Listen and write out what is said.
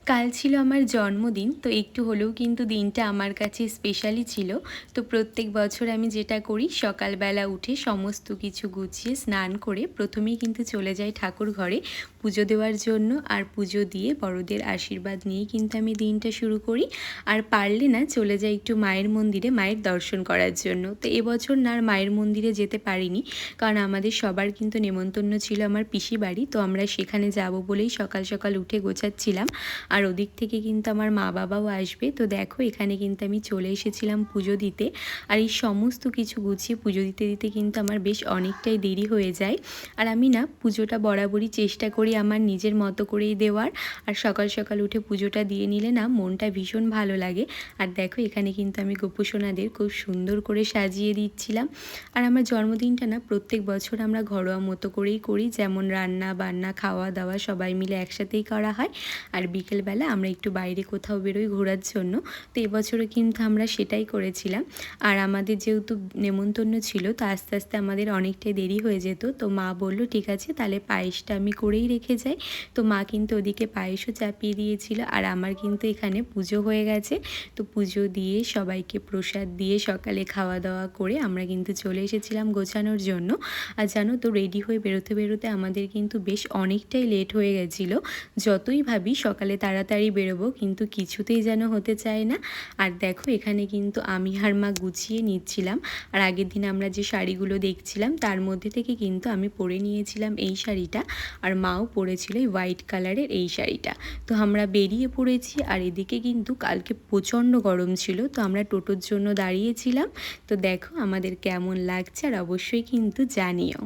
কাল ছিল আমার জন্মদিন, তো একটু হলেও কিন্তু দিনটা আমার কাছে স্পেশালই ছিল। তো প্রত্যেক বছর আমি যেটা করি, সকালবেলা উঠে সমস্ত কিছু গুছিয়ে স্নান করে প্রথমেই কিন্তু চলে যাই ঠাকুর ঘরে পুজো দেওয়ার জন্য। আর পুজো দিয়ে বড়দের আশীর্বাদ নিয়েই কিন্তু আমি দিনটা শুরু করি। আর পারলে না চলে যাই একটু মায়ের মন্দিরে মায়ের দর্শন করার জন্য। তো এবছর না আর মায়ের মন্দিরে যেতে পারিনি, কারণ আমাদের সবার কিন্তু নেমন্তন্ন ছিল আমার পিসি বাড়ি। তো আমরা সেখানে যাব বলেই সকাল সকাল উঠে গোছাচ্ছিলাম। আর ওদিক থেকে কিন্তু আমার মা বাবাও আসবে। তো দেখো এখানে কিন্তু আমি চলে এসেছিলাম পুজো দিতে। আর এই সমস্ত কিছু গুছিয়ে পুজো দিতে দিতে কিন্তু আমার বেশ অনেকটাই দেরি হয়ে যায়। আর আমি না পুজোটা বরাবরই চেষ্টা করি আমার নিজের মতো করেই দেওয়ার। আর সকাল সকাল উঠে পুজোটা দিয়ে নিলে না মনটা ভীষণ ভালো লাগে। আর দেখো এখানে কিন্তু আমি গোপুসোনাদের খুব সুন্দর করে সাজিয়ে দিচ্ছিলাম। আর আমার জন্মদিনটা না প্রত্যেক বছর আমরা ঘরোয়া মতো করেই করি, যেমন রান্না বান্না খাওয়া দাওয়া সবাই মিলে একসাথেই করা হয়। আর বিকেলবেলা আমরা একটু বাইরে কোথাও বেরোই ঘোরার জন্য। তো এবছরও কিন্তু আমরা সেটাই করেছিলাম। আর আমাদের যেহেতু নেমন্তন্ন ছিল, তো আস্তে আস্তে আমাদের অনেকটাই দেরি হয়ে যেত। তো মা বলল ঠিক আছে তাহলে পায়েসটা আমি করেই রেখে যাই। তো মা কিন্তু ওদিকে পায়েসও চাপিয়ে দিয়েছিল। আর আমার কিন্তু এখানে পুজো হয়ে গেছে। তো পুজো দিয়ে সবাইকে প্রসাদ দিয়ে সকালে খাওয়া দাওয়া করে আমরা কিন্তু চলে এসেছিলাম গোছানোর জন্য। আর জানো তো রেডি হয়ে বেরোতে বেরোতে আমাদের কিন্তু বেশ অনেকটাই লেট হয়ে গেছিলো। যতই ভাবি সকালে তাড়াতাড়ি বেরোবো, কিন্তু কিছুতেই যেন হতে চায় না। আর দেখো এখানে কিন্তু আমি আর মা গুছিয়ে নিচ্ছিলাম। আর আগের দিন আমরা যে শাড়িগুলো দেখছিলাম তার মধ্যে থেকে কিন্তু আমি পরে নিয়েছিলাম এই শাড়িটা। আর মাও পরেছিল এই হোয়াইট কালারের এই শাড়িটা। তো আমরা বেরিয়ে পড়েছি। আর এদিকে কিন্তু কালকে প্রচণ্ড গরম ছিল, তো আমরা টোটোর জন্য দাঁড়িয়েছিলাম। তো দেখো আমাদের কেমন লাগছে আর অবশ্যই কিন্তু জানিও।